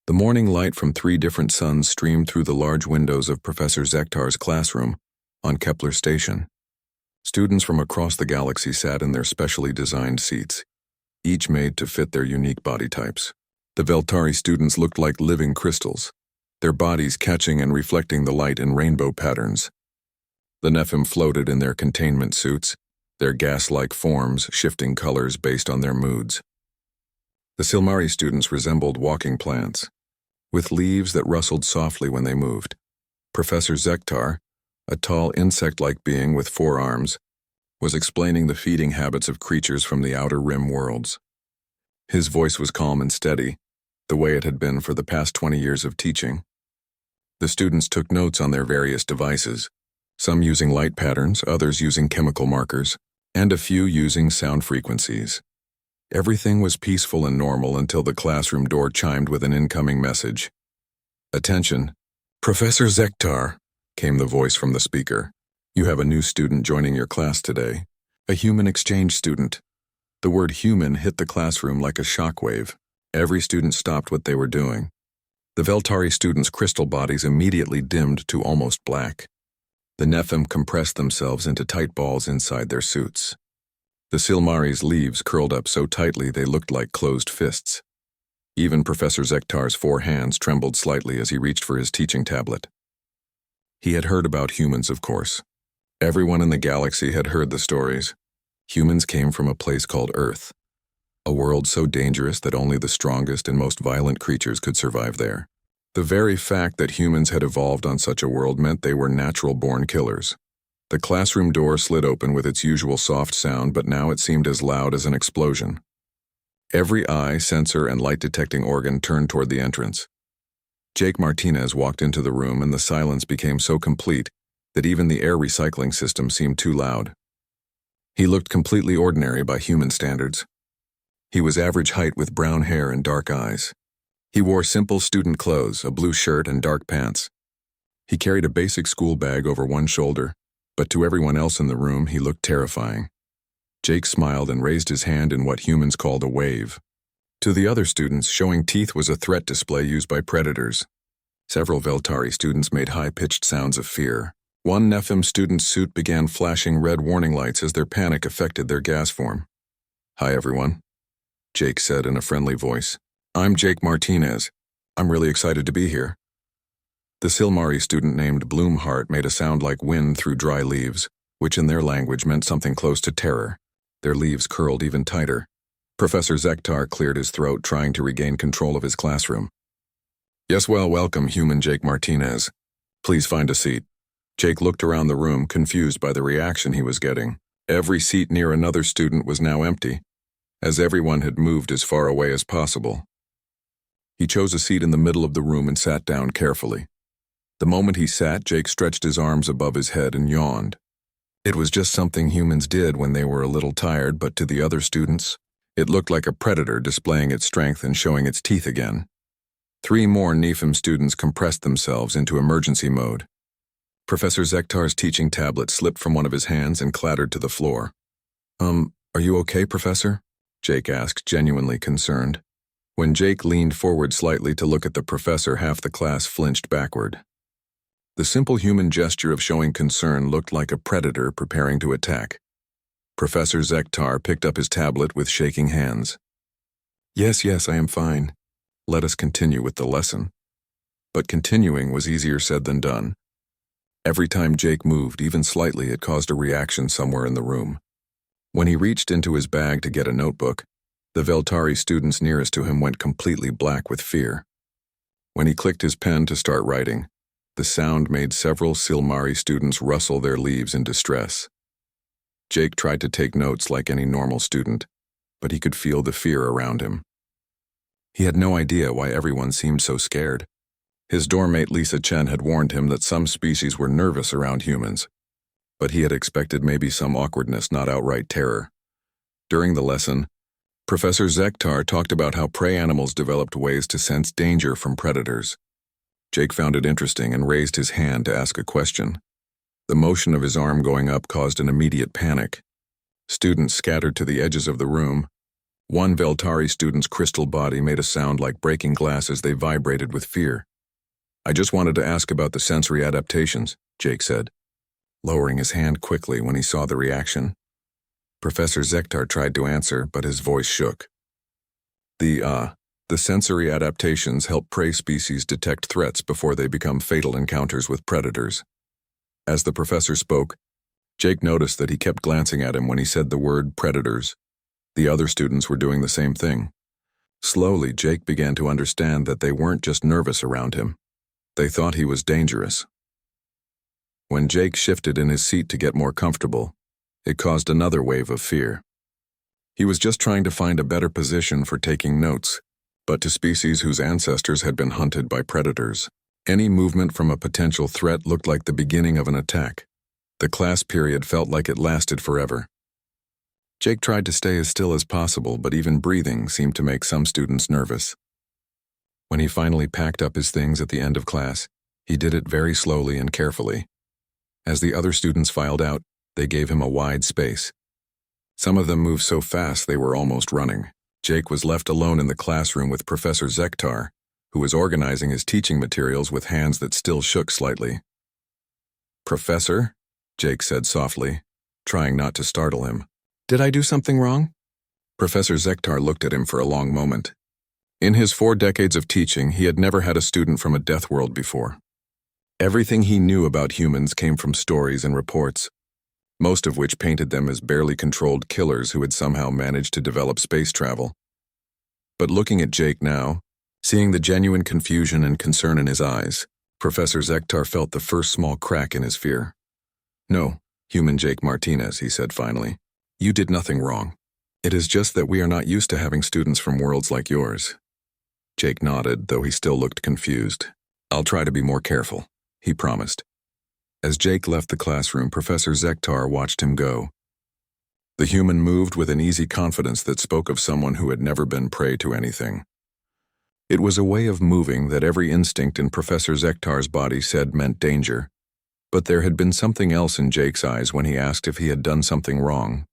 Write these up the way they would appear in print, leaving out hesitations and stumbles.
The morning light from 3 different suns streamed through the large windows of Professor Zektar's classroom on Kepler Station. Students from across the galaxy sat in their specially designed seats, each made to fit their unique body types. The Veltari students looked like living crystals, their bodies catching and reflecting the light in rainbow patterns. The Nephim floated in their containment suits, their gas-like forms shifting colors based on their moods. The Silmari students resembled walking plants, with leaves that rustled softly when they moved. Professor Zektar, a tall insect-like being with 4 arms, was explaining the feeding habits of creatures from the outer rim worlds. His voice was calm and steady, the way it had been for the past 20 years of teaching. The students took notes on their various devices, some using light patterns, others using chemical markers, and a few using sound frequencies. Everything was peaceful and normal until the classroom door chimed with an incoming message. "Attention, Professor Zektar," came the voice from the speaker. "You have a new student joining your class today, a human exchange student." The word human hit the classroom like a shockwave. Every student stopped what they were doing. The Veltari students' crystal bodies immediately dimmed to almost black. The Nephim compressed themselves into tight balls inside their suits. The Silmari's leaves curled up so tightly they looked like closed fists. Even Professor Zektar's 4 hands trembled slightly as he reached for his teaching tablet. He had heard about humans, of course. Everyone in the galaxy had heard the stories. Humans came from a place called Earth, a world so dangerous that only the strongest and most violent creatures could survive there. The very fact that humans had evolved on such a world meant they were natural-born killers. The classroom door slid open with its usual soft sound, but now it seemed as loud as an explosion. Every eye, sensor, and light-detecting organ turned toward the entrance. Jake Martinez walked into the room, and the silence became so complete that even the air recycling system seemed too loud. He looked completely ordinary by human standards. He was average height with brown hair and dark eyes. He wore simple student clothes, a blue shirt and dark pants. He carried a basic school bag over one shoulder, but to everyone else in the room, he looked terrifying. Jake smiled and raised his hand in what humans called a wave. To the other students, showing teeth was a threat display used by predators. Several Veltari students made high-pitched sounds of fear. One Nephim student's suit began flashing red warning lights as their panic affected their gas form. "Hi, everyone," Jake said in a friendly voice. "I'm Jake Martinez. I'm really excited to be here." The Silmari student named Bloomheart made a sound like wind through dry leaves, which in their language meant something close to terror. Their leaves curled even tighter. Professor Zektar cleared his throat, trying to regain control of his classroom. "Yes, well, welcome, human Jake Martinez. Please find a seat." Jake looked around the room, confused by the reaction he was getting. Every seat near another student was now empty, as everyone had moved as far away as possible. He chose a seat in the middle of the room and sat down carefully. The moment he sat, Jake stretched his arms above his head and yawned. It was just something humans did when they were a little tired, but to the other students, it looked like a predator displaying its strength and showing its teeth again. 3 more Nephim students compressed themselves into emergency mode. Professor Zektar's teaching tablet slipped from one of his hands and clattered to the floor. Are you okay, Professor?" Jake asked, genuinely concerned. When Jake leaned forward slightly to look at the professor, half the class flinched backward. The simple human gesture of showing concern looked like a predator preparing to attack. Professor Zektar picked up his tablet with shaking hands. Yes, I am fine. Let us continue with the lesson." But continuing was easier said than done. Every time Jake moved, even slightly, it caused a reaction somewhere in the room. When he reached into his bag to get a notebook, the Veltari students nearest to him went completely black with fear. When he clicked his pen to start writing, the sound made several Silmari students rustle their leaves in distress. Jake tried to take notes like any normal student, but he could feel the fear around him. He had no idea why everyone seemed so scared. His dormmate Lisa Chen had warned him that some species were nervous around humans, but he had expected maybe some awkwardness, not outright terror. During the lesson, Professor Zektar talked about how prey animals developed ways to sense danger from predators. Jake found it interesting and raised his hand to ask a question. The motion of his arm going up caused an immediate panic. Students scattered to the edges of the room, One Veltari student's crystal body made a sound like breaking glass as they vibrated with fear. "I just wanted to ask about the sensory adaptations," Jake said, lowering his hand quickly when he saw the reaction. Professor Zektar tried to answer, but his voice shook. The sensory adaptations help prey species detect threats before they become fatal encounters with predators." As the professor spoke, Jake noticed that he kept glancing at him when he said the word predators. The other students were doing the same thing. Slowly, Jake began to understand that they weren't just nervous around him. They thought he was dangerous. When Jake shifted in his seat to get more comfortable, it caused another wave of fear. He was just trying to find a better position for taking notes, but to species whose ancestors had been hunted by predators, any movement from a potential threat looked like the beginning of an attack. The class period felt like it lasted forever. Jake tried to stay as still as possible, but even breathing seemed to make some students nervous. When he finally packed up his things at the end of class, he did it very slowly and carefully. As the other students filed out, they gave him a wide space. Some of them moved so fast they were almost running. Jake was left alone in the classroom with Professor Zektar, who was organizing his teaching materials with hands that still shook slightly. "Professor," Jake said softly, trying not to startle him. "Did I do something wrong?" Professor Zektar looked at him for a long moment. In his 4 decades of teaching, he had never had a student from a deathworld before. Everything he knew about humans came from stories and reports, most of which painted them as barely controlled killers who had somehow managed to develop space travel. But looking at Jake now, seeing the genuine confusion and concern in his eyes, Professor Zektar felt the first small crack in his fear. "No, human Jake Martinez," he said finally. "You did nothing wrong. It is just that we are not used to having students from worlds like yours." Jake nodded, though he still looked confused. "I'll try to be more careful," he promised. As Jake left the classroom, Professor Zektar watched him go. The human moved with an easy confidence that spoke of someone who had never been prey to anything. It was a way of moving that every instinct in Professor Zektar's body said meant danger, but there had been something else in Jake's eyes when he asked if he had done something wrong.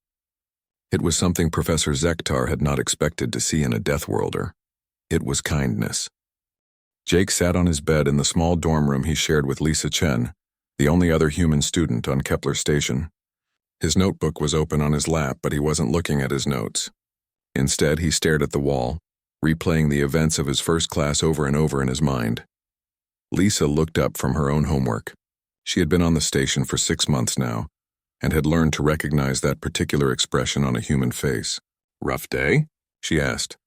It was something Professor Zektar had not expected to see in a deathworlder. It was kindness. Jake sat on his bed in the small dorm room he shared with Lisa Chen, the only other human student on Kepler Station. His notebook was open on his lap, but he wasn't looking at his notes. Instead, he stared at the wall, replaying the events of his first class over and over in his mind. Lisa looked up from her own homework. She had been on the station for 6 months now, and had learned to recognize that particular expression on a human face. "Rough day?" she asked.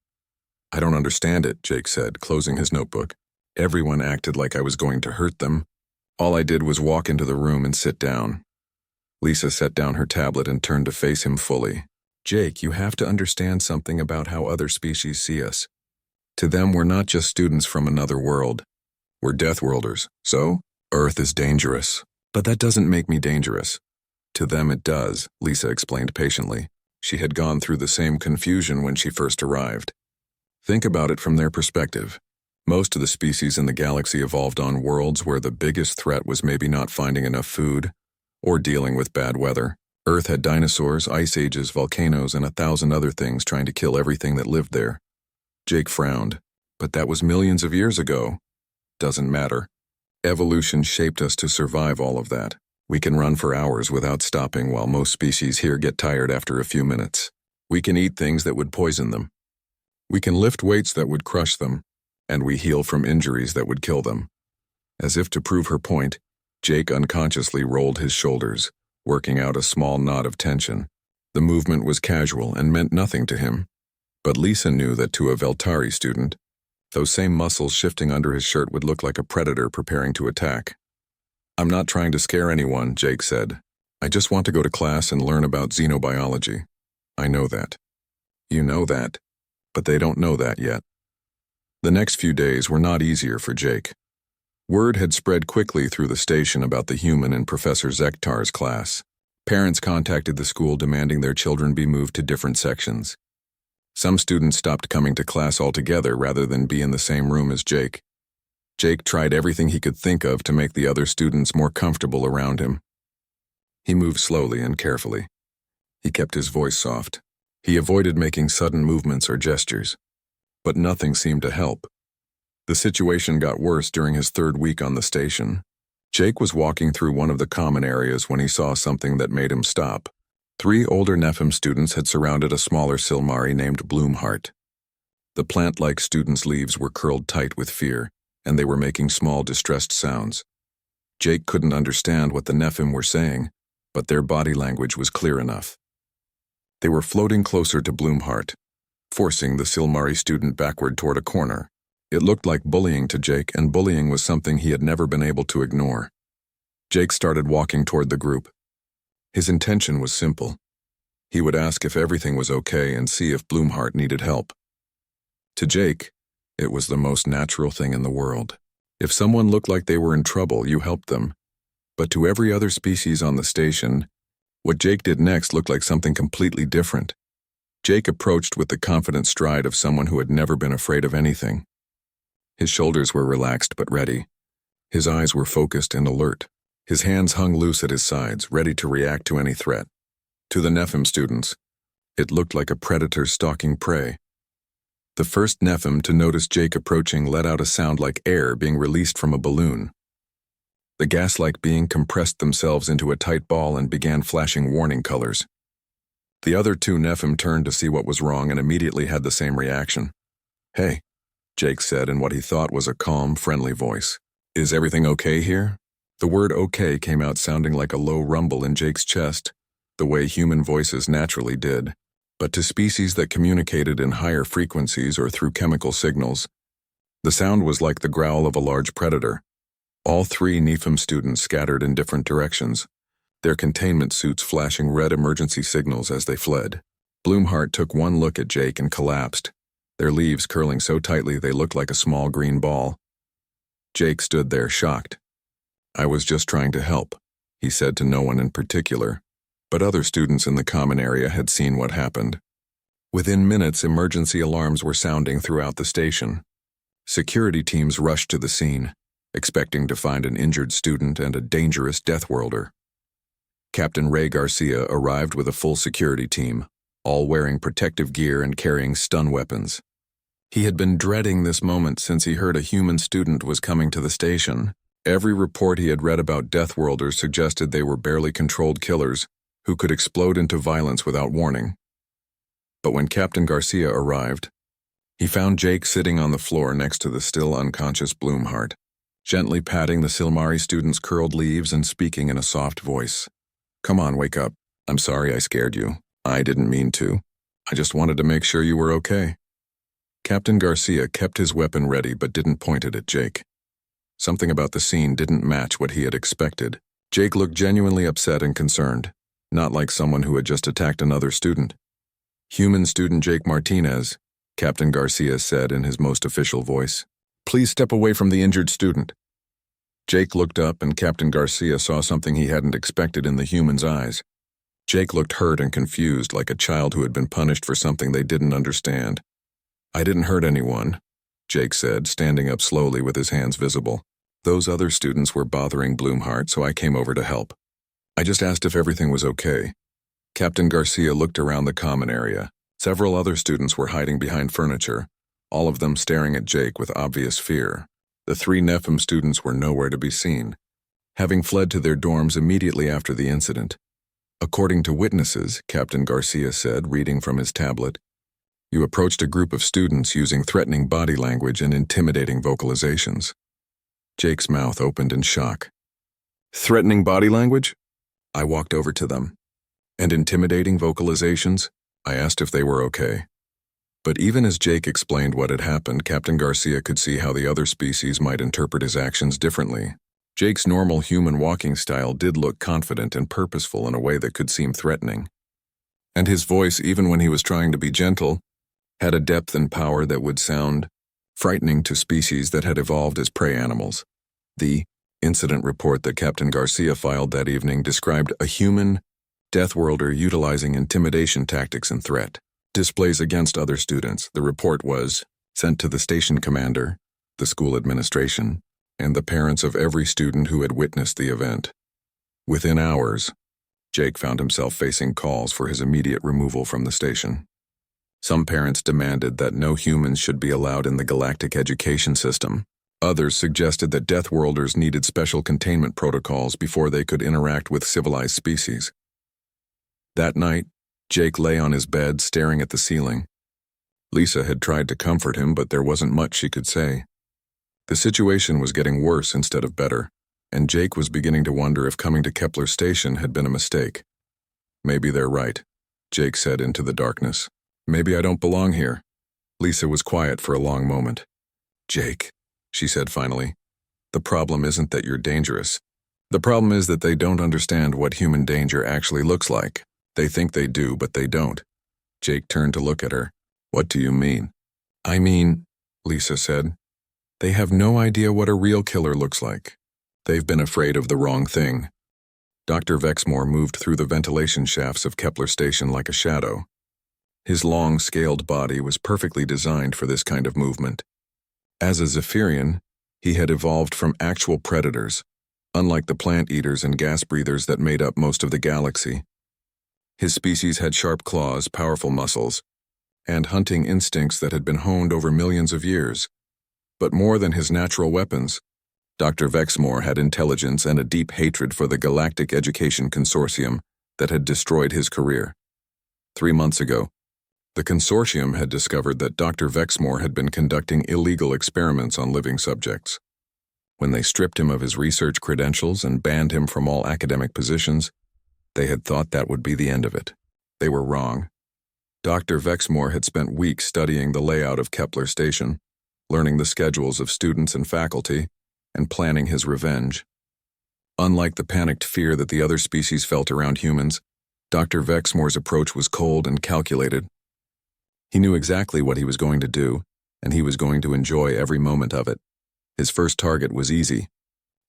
"I don't understand it," Jake said, closing his notebook. "Everyone acted like I was going to hurt them. All I did was walk into the room and sit down." Lisa set down her tablet and turned to face him fully. "Jake, you have to understand something about how other species see us. To them, we're not just students from another world. We're deathworlders. So, Earth is dangerous. But that doesn't make me dangerous. To them it does," Lisa explained patiently. She had gone through the same confusion when she first arrived. Think about it from their perspective. Most of the species in the galaxy evolved on worlds where the biggest threat was maybe not finding enough food or dealing with bad weather. Earth had dinosaurs, ice ages, volcanoes, and 1,000 other things trying to kill everything that lived there. Jake frowned. "But that was millions of years ago." "Doesn't matter. Evolution shaped us to survive all of that. We can run for hours without stopping while most species here get tired after a few minutes. We can eat things that would poison them. We can lift weights that would crush them, and we heal from injuries that would kill them." As if to prove her point, Jake unconsciously rolled his shoulders, working out a small knot of tension. The movement was casual and meant nothing to him, but Lisa knew that to a Veltari student, those same muscles shifting under his shirt would look like a predator preparing to attack. "I'm not trying to scare anyone," Jake said. "I just want to go to class and learn about xenobiology. I know that." "You know that, but they don't know that yet." The next few days were not easier for Jake. Word had spread quickly through the station about the human in Professor Zektar's class. Parents contacted the school demanding their children be moved to different sections. Some students stopped coming to class altogether rather than be in the same room as Jake. Jake tried everything he could think of to make the other students more comfortable around him. He moved slowly and carefully. He kept his voice soft. He avoided making sudden movements or gestures, but nothing seemed to help. The situation got worse during his third week on the station. Jake was walking through one of the common areas when he saw something that made him stop. 3 older Nephilim students had surrounded a smaller Silmari named Bloomheart. The plant-like student's leaves were curled tight with fear, and they were making small, distressed sounds. Jake couldn't understand what the Nephilim were saying, but their body language was clear enough. They were floating closer to Bloomheart, forcing the Silmari student backward toward a corner. It looked like bullying to Jake, and bullying was something he had never been able to ignore. Jake started walking toward the group. His intention was simple. He would ask if everything was okay and see if Bloomheart needed help. To Jake, it was the most natural thing in the world. If someone looked like they were in trouble, you helped them. But to every other species on the station, what Jake did next looked like something completely different. Jake approached with the confident stride of someone who had never been afraid of anything. His shoulders were relaxed but ready. His eyes were focused and alert. His hands hung loose at his sides, ready to react to any threat. To the Nephilim students, it looked like a predator stalking prey. The first Nephilim to notice Jake approaching let out a sound like air being released from a balloon. The gas-like being compressed themselves into a tight ball and began flashing warning colors. The other 2 Nephilim turned to see what was wrong and immediately had the same reaction. "Hey," Jake said in what he thought was a calm, friendly voice. "Is everything okay here?" The word okay came out sounding like a low rumble in Jake's chest, the way human voices naturally did. But to species that communicated in higher frequencies or through chemical signals, the sound was like the growl of a large predator. All 3 Nephilim students scattered in different directions, their containment suits flashing red emergency signals as they fled. Bloomheart took one look at Jake and collapsed, their leaves curling so tightly they looked like a small green ball. Jake stood there, shocked. "I was just trying to help," he said to no one in particular, but other students in the common area had seen what happened. Within minutes, emergency alarms were sounding throughout the station. Security teams rushed to the scene, expecting to find an injured student and a dangerous Deathworlder. Captain Ray Garcia arrived with a full security team, all wearing protective gear and carrying stun weapons. He had been dreading this moment since he heard a human student was coming to the station. Every report he had read about Deathworlders suggested they were barely controlled killers who could explode into violence without warning. But when Captain Garcia arrived, he found Jake sitting on the floor next to the still unconscious Bloomheart, gently patting the Silmari student's curled leaves and speaking in a soft voice. "Come on, wake up. I'm sorry I scared you. I didn't mean to. I just wanted to make sure you were okay." Captain Garcia kept his weapon ready but didn't point it at Jake. Something about the scene didn't match what he had expected. Jake looked genuinely upset and concerned, not like someone who had just attacked another student. "Human student Jake Martinez," Captain Garcia said in his most official voice. "Please step away from the injured student." Jake looked up and Captain Garcia saw something he hadn't expected in the human's eyes. Jake looked hurt and confused, like a child who had been punished for something they didn't understand. "I didn't hurt anyone," Jake said, standing up slowly with his hands visible. "Those other students were bothering Bloomheart, so I came over to help. I just asked if everything was okay." Captain Garcia looked around the common area. Several other students were hiding behind furniture, all of them staring at Jake with obvious fear. The 3 Nephilim students were nowhere to be seen, having fled to their dorms immediately after the incident. "According to witnesses," Captain Garcia said, reading from his tablet, "you approached a group of students using threatening body language and intimidating vocalizations." Jake's mouth opened in shock. "Threatening body language?" I walked over to them. "And intimidating vocalizations?" I asked if they were okay. But even as Jake explained what had happened, Captain Garcia could see how the other species might interpret his actions differently. Jake's normal human walking style did look confident and purposeful in a way that could seem threatening. And his voice, even when he was trying to be gentle, had a depth and power that would sound frightening to species that had evolved as prey animals. The incident report that Captain Garcia filed that evening described a human Deathworlder utilizing intimidation tactics and threat displays against other students. The report was sent to the station commander, the school administration, and the parents of every student who had witnessed the event. Within hours, Jake found himself facing calls for his immediate removal from the station. Some parents demanded that no humans should be allowed in the galactic education system. Others suggested that deathworlders needed special containment protocols before they could interact with civilized species. That night, Jake lay on his bed staring at the ceiling. Lisa had tried to comfort him, but there wasn't much she could say. The situation was getting worse instead of better, and Jake was beginning to wonder if coming to Kepler Station had been a mistake. Maybe they're right, Jake said into the darkness. Maybe I don't belong here. Lisa was quiet for a long moment. Jake, she said finally, the problem isn't that you're dangerous. The problem is that they don't understand what human danger actually looks like. They think they do, but they don't. Jake turned to look at her. What do you mean? I mean, Lisa said, they have no idea what a real killer looks like. They've been afraid of the wrong thing. Dr. Vexmore moved through the ventilation shafts of Kepler Station like a shadow. His long, scaled body was perfectly designed for this kind of movement. As a Zephyrian, he had evolved from actual predators, unlike the plant eaters and gas breathers that made up most of the galaxy. His species had sharp claws, powerful muscles, and hunting instincts that had been honed over millions of years. But more than his natural weapons, Dr. Vexmore had intelligence and a deep hatred for the Galactic Education Consortium that had destroyed his career. 3 months ago, the consortium had discovered that Dr. Vexmore had been conducting illegal experiments on living subjects. When they stripped him of his research credentials and banned him from all academic positions, they had thought that would be the end of it. They were wrong. Dr. Vexmore had spent weeks studying the layout of Kepler Station, learning the schedules of students and faculty, and planning his revenge. Unlike the panicked fear that the other species felt around humans, Dr. Vexmore's approach was cold and calculated. He knew exactly what he was going to do, and he was going to enjoy every moment of it. His first target was easy.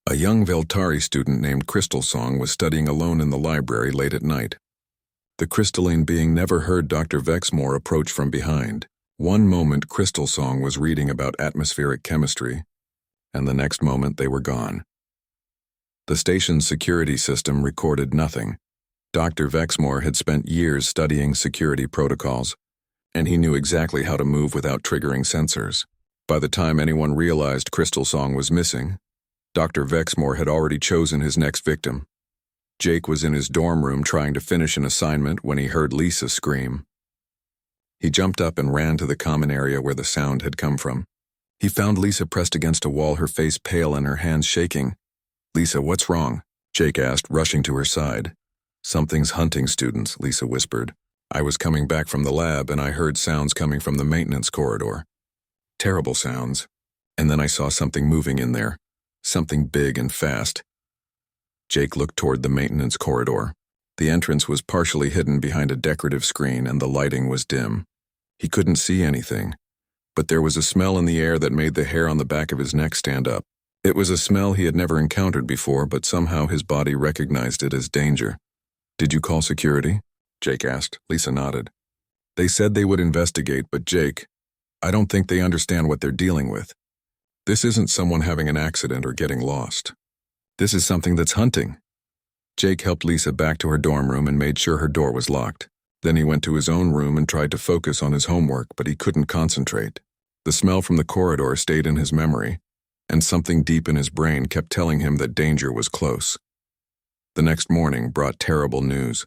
A young Veltari student named Crystal Song was studying alone in the library late at night. The crystalline being never heard Dr. Vexmore approach from behind. One moment Crystal Song was reading about atmospheric chemistry, and the next moment they were gone. The station's security system recorded nothing. Dr. Vexmore had spent years studying security protocols, and he knew exactly how to move without triggering sensors. By the time anyone realized Crystal Song was missing, Dr. Vexmore had already chosen his next victim. Jake was in his dorm room trying to finish an assignment when he heard Lisa scream. He jumped up and ran to the common area where the sound had come from. He found Lisa pressed against a wall, her face pale and her hands shaking. "Lisa, what's wrong?" Jake asked, rushing to her side. "Something's hunting students," Lisa whispered. "I was coming back from the lab and I heard sounds coming from the maintenance corridor. Terrible sounds. And then I saw something moving in there. Something big and fast." Jake looked toward the maintenance corridor. The entrance was partially hidden behind a decorative screen and the lighting was dim. He couldn't see anything, but there was a smell in the air that made the hair on the back of his neck stand up. It was a smell he had never encountered before, but somehow his body recognized it as danger. "Did you call security?" Jake asked. Lisa nodded. "They said they would investigate, but Jake, I don't think they understand what they're dealing with. This isn't someone having an accident or getting lost. This is something that's hunting." Jake helped Lisa back to her dorm room and made sure her door was locked. Then he went to his own room and tried to focus on his homework, but he couldn't concentrate. The smell from the corridor stayed in his memory, and something deep in his brain kept telling him that danger was close. The next morning brought terrible news.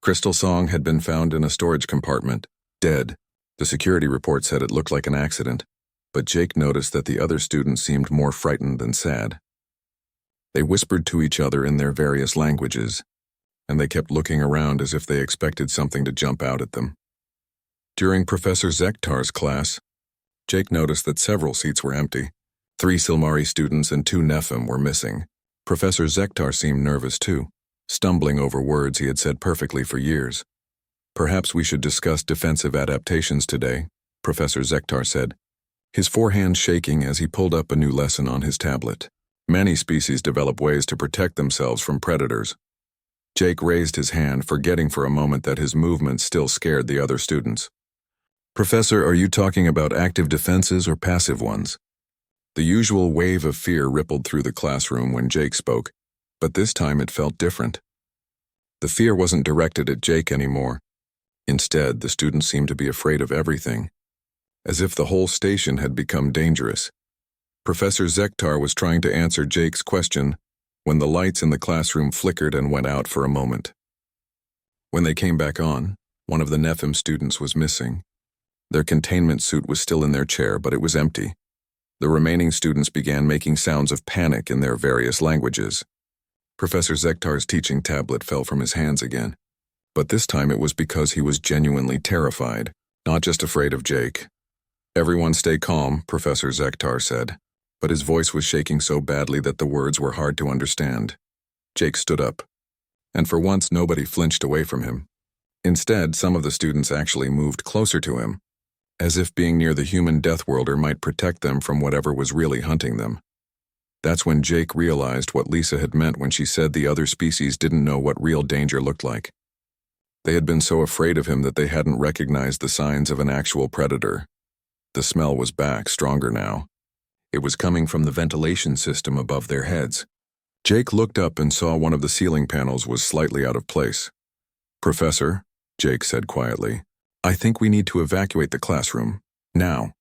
Crystal Song had been found in a storage compartment, dead. The security report said it looked like an accident, but Jake noticed that the other students seemed more frightened than sad. They whispered to each other in their various languages, and they kept looking around as if they expected something to jump out at them. During Professor Zektar's class, Jake noticed that several seats were empty. 3 Silmari students and 2 Nephim were missing. Professor Zektar seemed nervous too, stumbling over words he had said perfectly for years. "Perhaps we should discuss defensive adaptations today," Professor Zektar said, his forehand shaking as he pulled up a new lesson on his tablet. "Many species develop ways to protect themselves from predators." Jake raised his hand, forgetting for a moment that his movement still scared the other students. "Professor, are you talking about active defenses or passive ones?" The usual wave of fear rippled through the classroom when Jake spoke, but this time it felt different. The fear wasn't directed at Jake anymore. Instead, the students seemed to be afraid of everything, as if the whole station had become dangerous. Professor Zektar was trying to answer Jake's question when the lights in the classroom flickered and went out for a moment. When they came back on, one of the Nephim students was missing. Their containment suit was still in their chair, but it was empty. The remaining students began making sounds of panic in their various languages. Professor Zektar's teaching tablet fell from his hands again, but this time it was because he was genuinely terrified, not just afraid of Jake. "Everyone stay calm," Professor Zektar said, but his voice was shaking so badly that the words were hard to understand. Jake stood up, and for once nobody flinched away from him. Instead, some of the students actually moved closer to him, as if being near the human Deathworlder might protect them from whatever was really hunting them. That's when Jake realized what Lisa had meant when she said the other species didn't know what real danger looked like. They had been so afraid of him that they hadn't recognized the signs of an actual predator. The smell was back, stronger now. It was coming from the ventilation system above their heads. Jake looked up and saw one of the ceiling panels was slightly out of place. "Professor," Jake said quietly, "I think we need to evacuate the classroom. Now."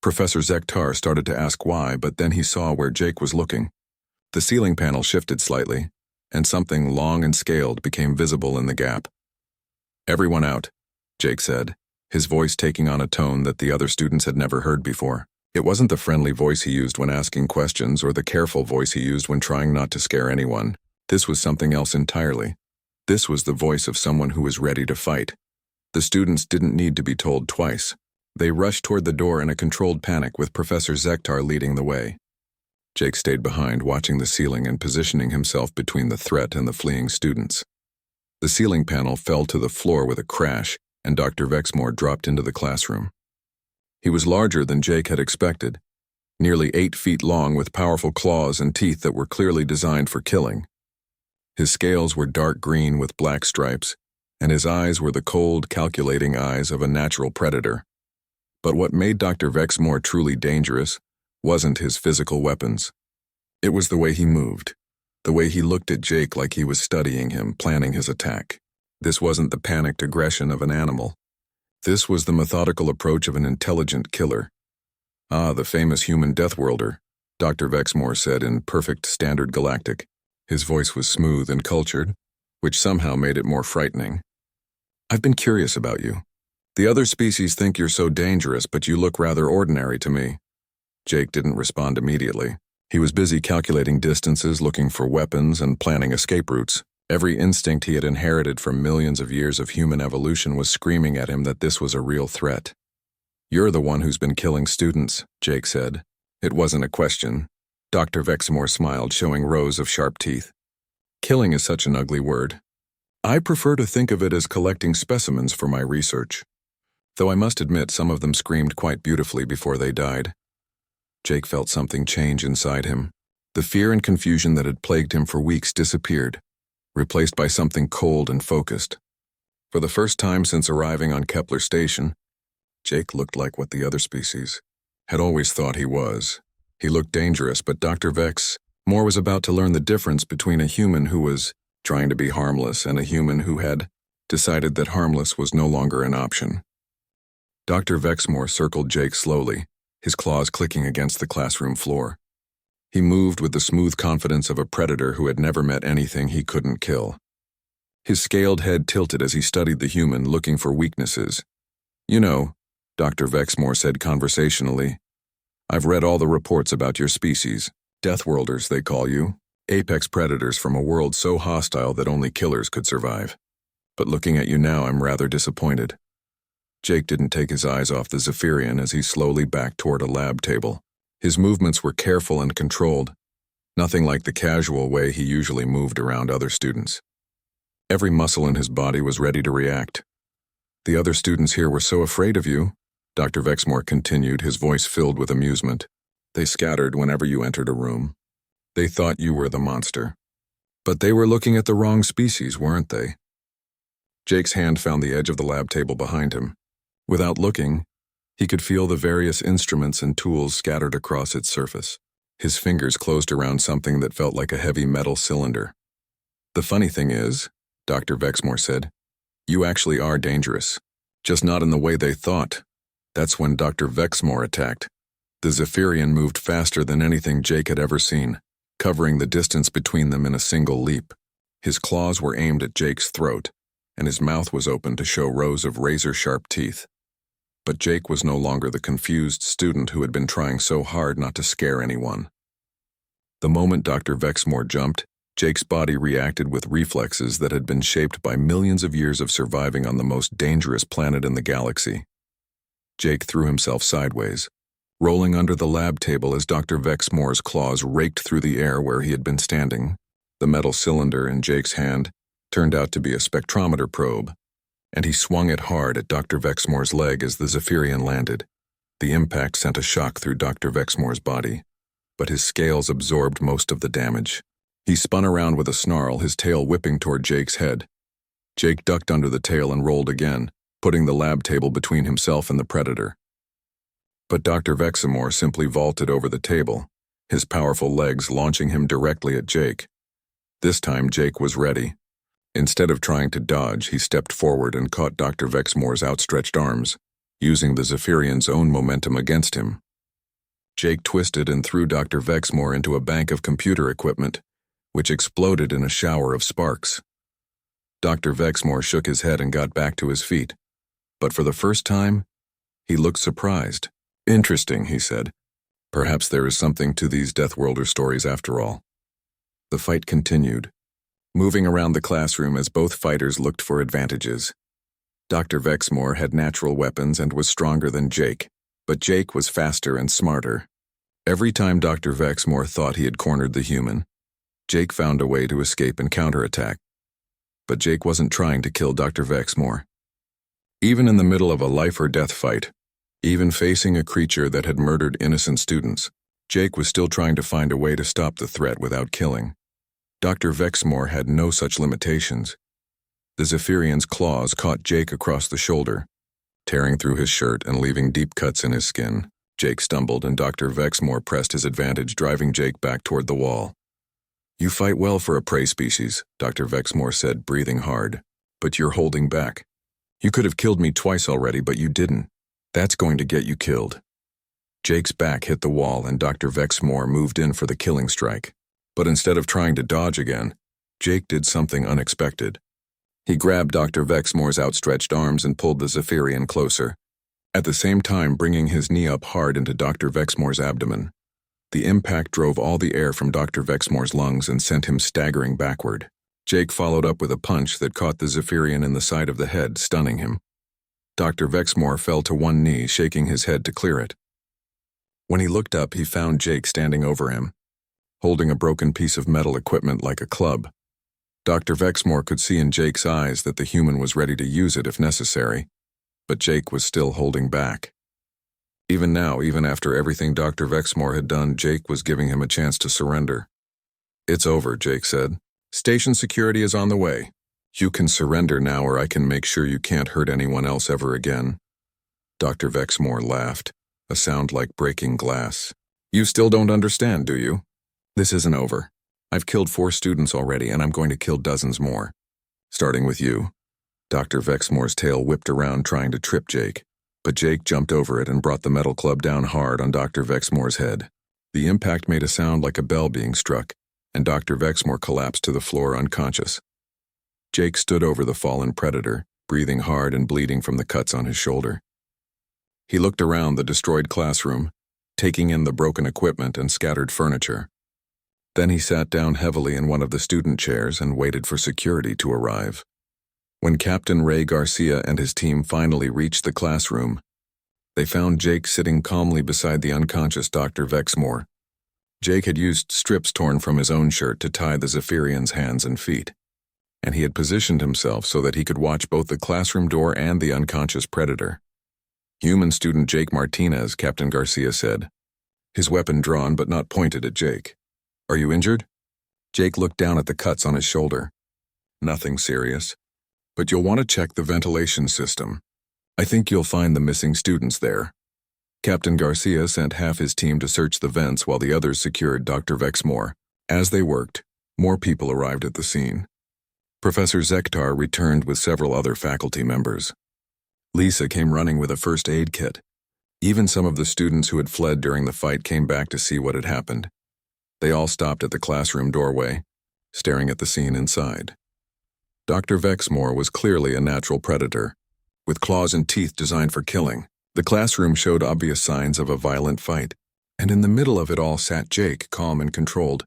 Professor Zektar started to ask why, but then he saw where Jake was looking. The ceiling panel shifted slightly, and something long and scaled became visible in the gap. "Everyone out," Jake said, his voice taking on a tone that the other students had never heard before. It wasn't the friendly voice he used when asking questions or the careful voice he used when trying not to scare anyone. This was something else entirely. This was the voice of someone who was ready to fight. The students didn't need to be told twice. They rushed toward the door in a controlled panic with Professor Zektar leading the way. Jake stayed behind, watching the ceiling and positioning himself between the threat and the fleeing students. The ceiling panel fell to the floor with a crash, and Dr. Vexmore dropped into the classroom. He was larger than Jake had expected, nearly 8 feet long with powerful claws and teeth that were clearly designed for killing. His scales were dark green with black stripes, and his eyes were the cold, calculating eyes of a natural predator. But what made Dr. Vexmore truly dangerous wasn't his physical weapons. It was the way he moved, the way he looked at Jake like he was studying him, planning his attack. This wasn't the panicked aggression of an animal. This was the methodical approach of an intelligent killer. "Ah, the famous human Deathworlder," Dr. Vexmore said in perfect standard Galactic. His voice was smooth and cultured, which somehow made it more frightening. "I've been curious about you. The other species think you're so dangerous, but you look rather ordinary to me." Jake didn't respond immediately. He was busy calculating distances, looking for weapons, and planning escape routes. Every instinct he had inherited from millions of years of human evolution was screaming at him that this was a real threat. "You're the one who's been killing students," Jake said. It wasn't a question. Dr. Vexmore smiled, showing rows of sharp teeth. "Killing is such an ugly word. I prefer to think of it as collecting specimens for my research. Though I must admit some of them screamed quite beautifully before they died." Jake felt something change inside him. The fear and confusion that had plagued him for weeks disappeared, replaced by something cold and focused. For the first time since arriving on Kepler Station, Jake looked like what the other species had always thought he was. He looked dangerous, but Dr. Vexmore was about to learn the difference between a human who was trying to be harmless and a human who had decided that harmless was no longer an option. Dr. Vexmore circled Jake slowly, his claws clicking against the classroom floor. He moved with the smooth confidence of a predator who had never met anything he couldn't kill. His scaled head tilted as he studied the human, looking for weaknesses. "You know," Dr. Vexmore said conversationally, "I've read all the reports about your species. Deathworlders, they call you. Apex predators from a world so hostile that only killers could survive. But looking at you now, I'm rather disappointed." Jake didn't take his eyes off the Zephyrian as he slowly backed toward a lab table. His movements were careful and controlled, nothing like the casual way he usually moved around other students. Every muscle in his body was ready to react. "The other students here were so afraid of you," Dr. Vexmore continued, his voice filled with amusement. "They scattered whenever you entered a room. They thought you were the monster. But they were looking at the wrong species, weren't they?" Jake's hand found the edge of the lab table behind him. Without looking, he could feel the various instruments and tools scattered across its surface. His fingers closed around something that felt like a heavy metal cylinder. "The funny thing is," Dr. Vexmore said, You actually are dangerous. Just not in the way they thought. That's when Dr. Vexmore attacked. The Zephyrian moved faster than anything Jake had ever seen, covering the distance between them in a single leap. His claws were aimed at Jake's throat, and his mouth was open to show rows of razor-sharp teeth. But Jake was no longer the confused student who had been trying so hard not to scare anyone. The moment Dr. Vexmore jumped, Jake's body reacted with reflexes that had been shaped by millions of years of surviving on the most dangerous planet in the galaxy. Jake threw himself sideways, rolling under the lab table as Dr. Vexmore's claws raked through the air where he had been standing. The metal cylinder in Jake's hand turned out to be a spectrometer probe, and he swung it hard at Dr. Vexmore's leg as the Zephyrian landed. The impact sent a shock through Dr. Vexmore's body, but his scales absorbed most of the damage. He spun around with a snarl, his tail whipping toward Jake's head. Jake ducked under the tail and rolled again, putting the lab table between himself and the predator. But Dr. Vexmore simply vaulted over the table, his powerful legs launching him directly at Jake. This time Jake was ready. Instead of trying to dodge, he stepped forward and caught Dr. Vexmore's outstretched arms, using the Zephyrian's own momentum against him. Jake twisted and threw Dr. Vexmore into a bank of computer equipment, which exploded in a shower of sparks. Dr. Vexmore shook his head and got back to his feet. But for the first time, he looked surprised. "Interesting," he said. "Perhaps there is something to these Deathworlder stories after all." The fight continued, moving around the classroom as both fighters looked for advantages. Dr. Vexmore had natural weapons and was stronger than Jake, but Jake was faster and smarter. Every time Dr. Vexmore thought he had cornered the human, Jake found a way to escape and counterattack. But Jake wasn't trying to kill Dr. Vexmore. Even in the middle of a life-or-death fight, even facing a creature that had murdered innocent students, Jake was still trying to find a way to stop the threat without killing. Dr. Vexmore had no such limitations. The Zephyrian's claws caught Jake across the shoulder, tearing through his shirt and leaving deep cuts in his skin. Jake stumbled and Dr. Vexmore pressed his advantage, driving Jake back toward the wall. "You fight well for a prey species," Dr. Vexmore said, breathing hard. "But you're holding back. You could have killed me twice already, but you didn't. That's going to get you killed." Jake's back hit the wall and Dr. Vexmore moved in for the killing strike. But instead of trying to dodge again, Jake did something unexpected. He grabbed Dr. Vexmore's outstretched arms and pulled the Zephyrian closer, at the same time bringing his knee up hard into Dr. Vexmore's abdomen. The impact drove all the air from Dr. Vexmore's lungs and sent him staggering backward. Jake followed up with a punch that caught the Zephyrian in the side of the head, stunning him. Dr. Vexmore fell to one knee, shaking his head to clear it. When he looked up, he found Jake standing over him, holding a broken piece of metal equipment like a club. Dr. Vexmore could see in Jake's eyes that the human was ready to use it if necessary, but Jake was still holding back. Even now, even after everything Dr. Vexmore had done, Jake was giving him a chance to surrender. "It's over," Jake said. "Station security is on the way. You can surrender now or I can make sure you can't hurt anyone else ever again." Dr. Vexmore laughed, a sound like breaking glass. "You still don't understand, do you? This isn't over. I've killed 4 students already and I'm going to kill dozens more. Starting with you." Dr. Vexmore's tail whipped around trying to trip Jake, but Jake jumped over it and brought the metal club down hard on Dr. Vexmore's head. The impact made a sound like a bell being struck, and Dr. Vexmore collapsed to the floor unconscious. Jake stood over the fallen predator, breathing hard and bleeding from the cuts on his shoulder. He looked around the destroyed classroom, taking in the broken equipment and scattered furniture. Then he sat down heavily in one of the student chairs and waited for security to arrive. When Captain Ray Garcia and his team finally reached the classroom, they found Jake sitting calmly beside the unconscious Dr. Vexmore. Jake had used strips torn from his own shirt to tie the Zephyrian's hands and feet, and he had positioned himself so that he could watch both the classroom door and the unconscious predator. "Human student Jake Martinez," Captain Garcia said, his weapon drawn but not pointed at Jake. "Are you injured?" Jake looked down at the cuts on his shoulder. "Nothing serious, but you'll want to check the ventilation system. I think you'll find the missing students there." Captain Garcia sent half his team to search the vents while the others secured Dr. Vexmore. As they worked, more people arrived at the scene. Professor Zektar returned with several other faculty members. Lisa came running with a first aid kit. Even some of the students who had fled during the fight came back to see what had happened. They all stopped at the classroom doorway, staring at the scene inside. Dr. Vexmore was clearly a natural predator, with claws and teeth designed for killing. The classroom showed obvious signs of a violent fight, and in the middle of it all sat Jake, calm and controlled,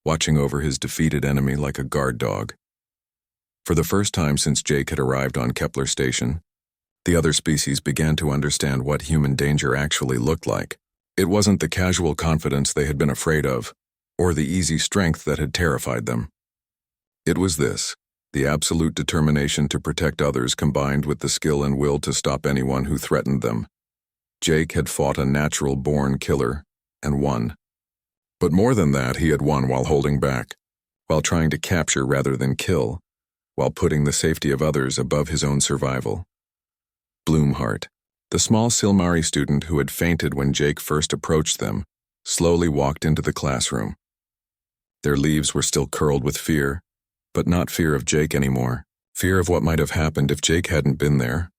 watching over his defeated enemy like a guard dog. For the first time since Jake had arrived on Kepler Station, the other species began to understand what human danger actually looked like. It wasn't the casual confidence they had been afraid of, or the easy strength that had terrified them. It was this, the absolute determination to protect others combined with the skill and will to stop anyone who threatened them. Jake had fought a natural-born killer and won. But more than that, he had won while holding back, while trying to capture rather than kill, while putting the safety of others above his own survival. Bloomhart, the small Silmari student who had fainted when Jake first approached them, slowly walked into the classroom. Their leaves were still curled with fear, but not fear of Jake anymore. Fear of what might have happened if Jake hadn't been there.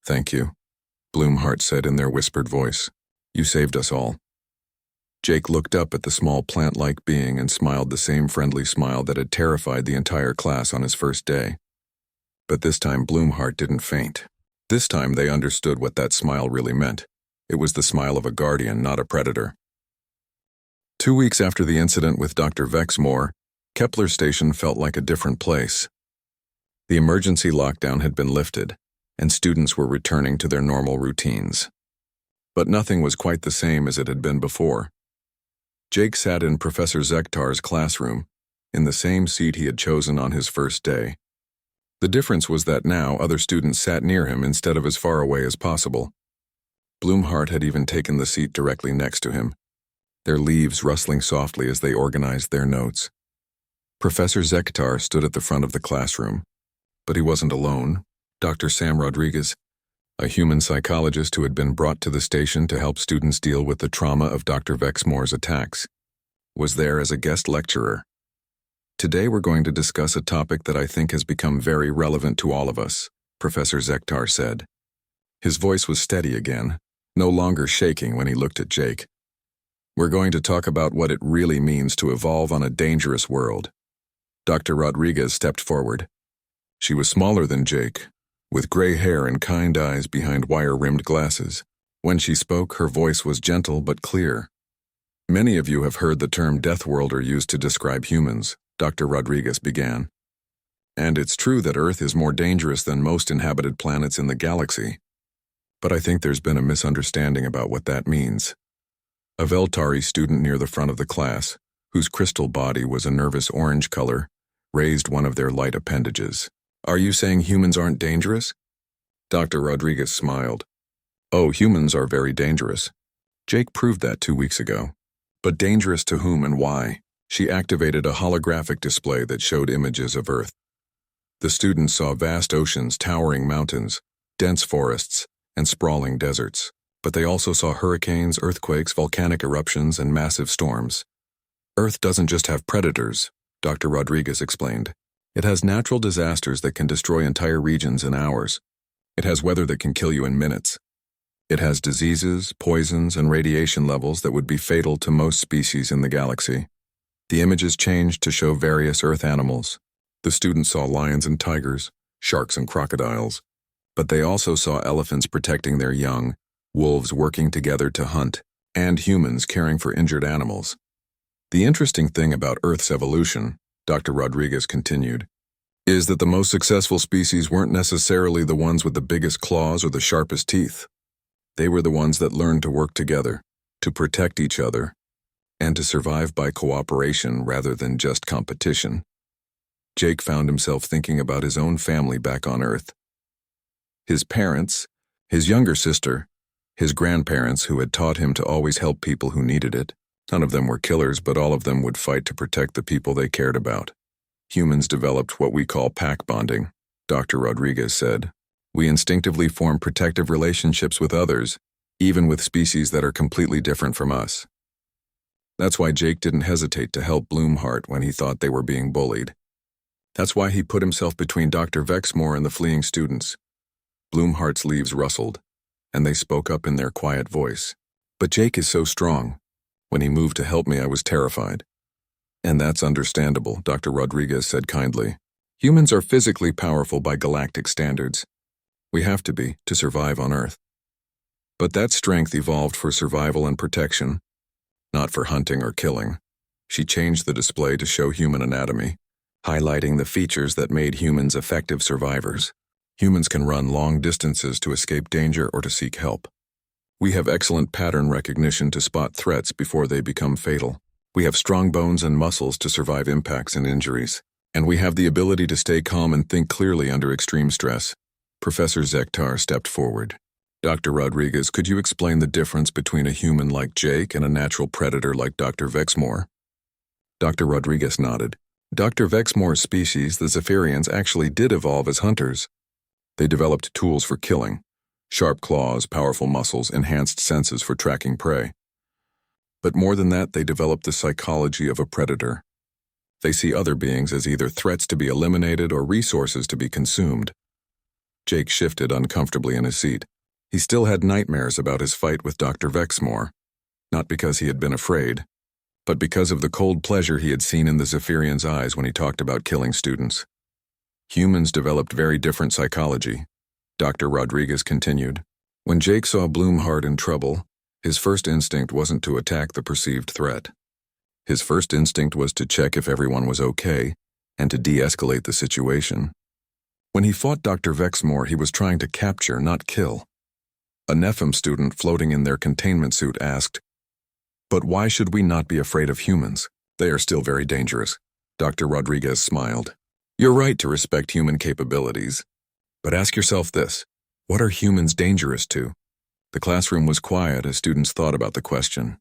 "Thank you," Bloomhart said in their whispered voice. "You saved us all." Jake looked up at the small plant-like being and smiled the same friendly smile that had terrified the entire class on his first day. But this time Bloomhart didn't faint. This time they understood what that smile really meant. It was the smile of a guardian, not a predator. 2 weeks after the incident with Dr. Vexmore, Kepler Station felt like a different place. The emergency lockdown had been lifted, and students were returning to their normal routines. But nothing was quite the same as it had been before. Jake sat in Professor Zektar's classroom, in the same seat he had chosen on his first day. The difference was that now other students sat near him instead of as far away as possible. Bloomhart had even taken the seat directly next to him, their leaves rustling softly as they organized their notes. Professor Zektar stood at the front of the classroom, but he wasn't alone. Dr. Sam Rodriguez, a human psychologist who had been brought to the station to help students deal with the trauma of Dr. Vexmore's attacks, was there as a guest lecturer. "Today we're going to discuss a topic that I think has become very relevant to all of us," Professor Zektar said. His voice was steady again, no longer shaking when he looked at Jake. "We're going to talk about what it really means to evolve on a dangerous world." Dr. Rodriguez stepped forward. She was smaller than Jake, with gray hair and kind eyes behind wire-rimmed glasses. When she spoke, her voice was gentle but clear. "Many of you have heard the term Deathworlder used to describe humans," Dr. Rodriguez began. "And it's true that Earth is more dangerous than most inhabited planets in the galaxy. But I think there's been a misunderstanding about what that means." A Veltari student near the front of the class, whose crystal body was a nervous orange color, raised one of their light appendages. "Are you saying humans aren't dangerous?" Dr. Rodriguez smiled. "Oh, humans are very dangerous. Jake proved that 2 weeks ago. But dangerous to whom and why?" She activated a holographic display that showed images of Earth. The students saw vast oceans, towering mountains, dense forests, and sprawling deserts. But they also saw hurricanes, earthquakes, volcanic eruptions, and massive storms. "Earth doesn't just have predators," Dr. Rodriguez explained. "It has natural disasters that can destroy entire regions in hours. It has weather that can kill you in minutes. It has diseases, poisons, and radiation levels that would be fatal to most species in the galaxy." The images changed to show various Earth animals. The students saw lions and tigers, sharks and crocodiles. But they also saw elephants protecting their young, wolves working together to hunt, and humans caring for injured animals. "The interesting thing about Earth's evolution," Dr. Rodriguez continued, "is that the most successful species weren't necessarily the ones with the biggest claws or the sharpest teeth. They were the ones that learned to work together, to protect each other, and to survive by cooperation rather than just competition." Jake found himself thinking about his own family back on Earth. His parents, his younger sister, his grandparents who had taught him to always help people who needed it. None of them were killers, but all of them would fight to protect the people they cared about. "Humans developed what we call pack bonding," Dr. Rodriguez said. "We instinctively form protective relationships with others, even with species that are completely different from us. That's why Jake didn't hesitate to help Bloomhart when he thought they were being bullied. That's why he put himself between Dr. Vexmore and the fleeing students. Bloomhart's leaves rustled, and they spoke up in their quiet voice. But Jake is so strong. When he moved to help me, I was terrified. And that's understandable, Dr. Rodriguez said kindly. Humans are physically powerful by galactic standards. We have to be, to survive on Earth. But that strength evolved for survival and protection, not for hunting or killing. She changed the display to show human anatomy, highlighting the features that made humans effective survivors. Humans can run long distances to escape danger or to seek help. We have excellent pattern recognition to spot threats before they become fatal. We have strong bones and muscles to survive impacts and injuries. And we have the ability to stay calm and think clearly under extreme stress. Professor Zektar stepped forward. Dr. Rodriguez, could you explain the difference between a human like Jake and a natural predator like Dr. Vexmore? Dr. Rodriguez nodded. Dr. Vexmore's species, the Zephyrians, actually did evolve as hunters. They developed tools for killing. Sharp claws, powerful muscles, enhanced senses for tracking prey. But more than that, they developed the psychology of a predator. They see other beings as either threats to be eliminated or resources to be consumed. Jake shifted uncomfortably in his seat. He still had nightmares about his fight with Dr. Vexmore, not because he had been afraid, but because of the cold pleasure he had seen in the Zephyrian's eyes when he talked about killing students. Humans developed very different psychology, Dr. Rodriguez continued. When Jake saw Bloomhart in trouble, his first instinct wasn't to attack the perceived threat. His first instinct was to check if everyone was okay and to de-escalate the situation. When he fought Dr. Vexmore, he was trying to capture, not kill. A Nephim student floating in their containment suit asked, "But why should we not be afraid of humans? They are still very dangerous." Dr. Rodriguez smiled. You're right to respect human capabilities. But ask yourself this, what are humans dangerous to? The classroom was quiet as students thought about the question.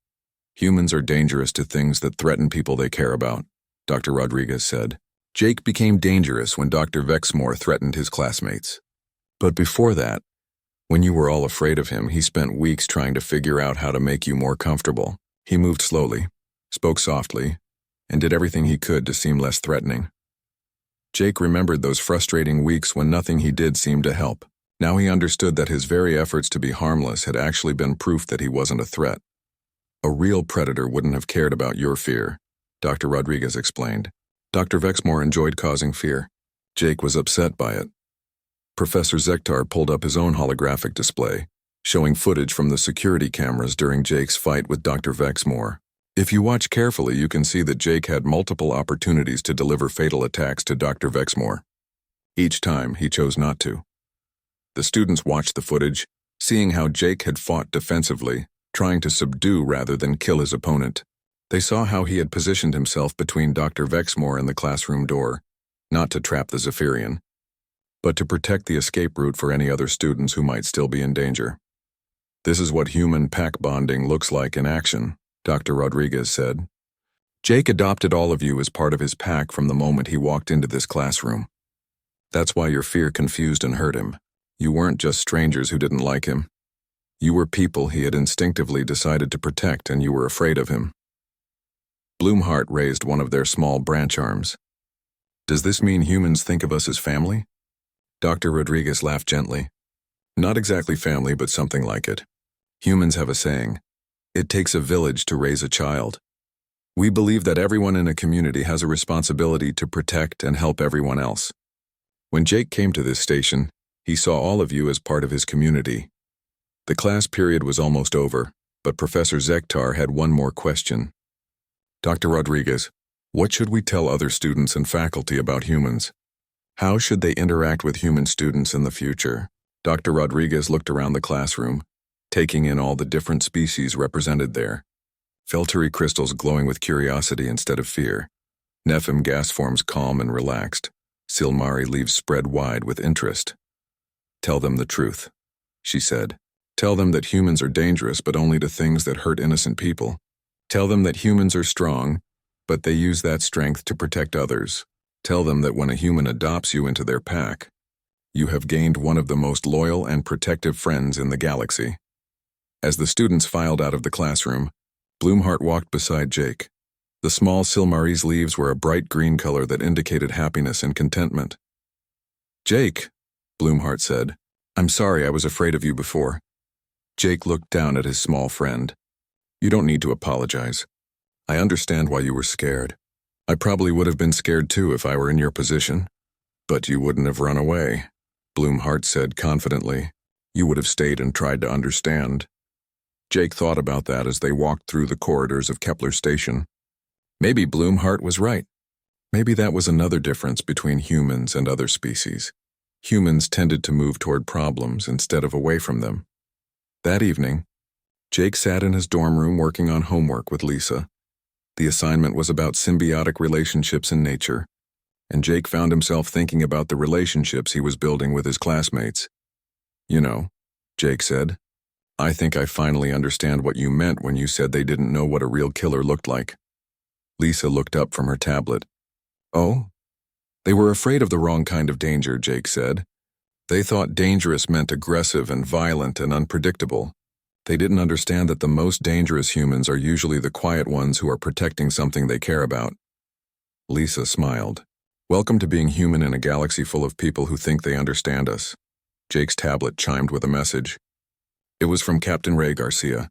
Humans are dangerous to things that threaten people they care about, Dr. Rodriguez said. Jake became dangerous when Dr. Vexmore threatened his classmates. But before that, when you were all afraid of him, he spent weeks trying to figure out how to make you more comfortable. He moved slowly, spoke softly, and did everything he could to seem less threatening. Jake remembered those frustrating weeks when nothing he did seemed to help. Now he understood that his very efforts to be harmless had actually been proof that he wasn't a threat. A real predator wouldn't have cared about your fear, Dr. Rodriguez explained. Dr. Vexmore enjoyed causing fear. Jake was upset by it. Professor Zektar pulled up his own holographic display, showing footage from the security cameras during Jake's fight with Dr. Vexmore. If you watch carefully, you can see that Jake had multiple opportunities to deliver fatal attacks to Dr. Vexmore. Each time, he chose not to. The students watched the footage, seeing how Jake had fought defensively, trying to subdue rather than kill his opponent. They saw how he had positioned himself between Dr. Vexmore and the classroom door, not to trap the Zephyrian, but to protect the escape route for any other students who might still be in danger. This is what human pack bonding looks like in action, Dr. Rodriguez said. Jake adopted all of you as part of his pack from the moment he walked into this classroom. That's why your fear confused and hurt him. You weren't just strangers who didn't like him. You were people he had instinctively decided to protect, and you were afraid of him. Bloomhart raised one of their small branch arms. Does this mean humans think of us as family? Dr. Rodriguez laughed gently. Not exactly family, but something like it. Humans have a saying, it takes a village to raise a child. We believe that everyone in a community has a responsibility to protect and help everyone else. When Jake came to this station, he saw all of you as part of his community. The class period was almost over, but Professor Zektar had one more question. Dr. Rodriguez, what should we tell other students and faculty about humans? How should they interact with human students in the future? Dr. Rodriguez looked around the classroom, taking in all the different species represented there. Feltery crystals glowing with curiosity instead of fear. Nephim gas forms calm and relaxed. Silmari leaves spread wide with interest. Tell them the truth, she said. Tell them that humans are dangerous, but only to things that hurt innocent people. Tell them that humans are strong, but they use that strength to protect others. Tell them that when a human adopts you into their pack, you have gained one of the most loyal and protective friends in the galaxy. As the students filed out of the classroom, Bloomhart walked beside Jake. The small Silmarys leaves were a bright green color that indicated happiness and contentment. "Jake," Bloomheart said, "I'm sorry I was afraid of you before." Jake looked down at his small friend. "You don't need to apologize. I understand why you were scared. I probably would have been scared too if I were in your position. But you wouldn't have run away," Bloomheart said confidently. "You would have stayed and tried to understand." Jake thought about that as they walked through the corridors of Kepler Station. Maybe Bloomheart was right. Maybe that was another difference between humans and other species. Humans tended to move toward problems instead of away from them. That evening, Jake sat in his dorm room working on homework with Lisa. The assignment was about symbiotic relationships in nature, and Jake found himself thinking about the relationships he was building with his classmates. "You know," Jake said, "I think I finally understand what you meant when you said they didn't know what a real killer looked like." Lisa looked up from her tablet. "Oh?" "They were afraid of the wrong kind of danger," Jake said. "They thought dangerous meant aggressive and violent and unpredictable. They didn't understand that the most dangerous humans are usually the quiet ones who are protecting something they care about." Lisa smiled. "Welcome to being human in a galaxy full of people who think they understand us." Jake's tablet chimed with a message. It was from Captain Ray Garcia.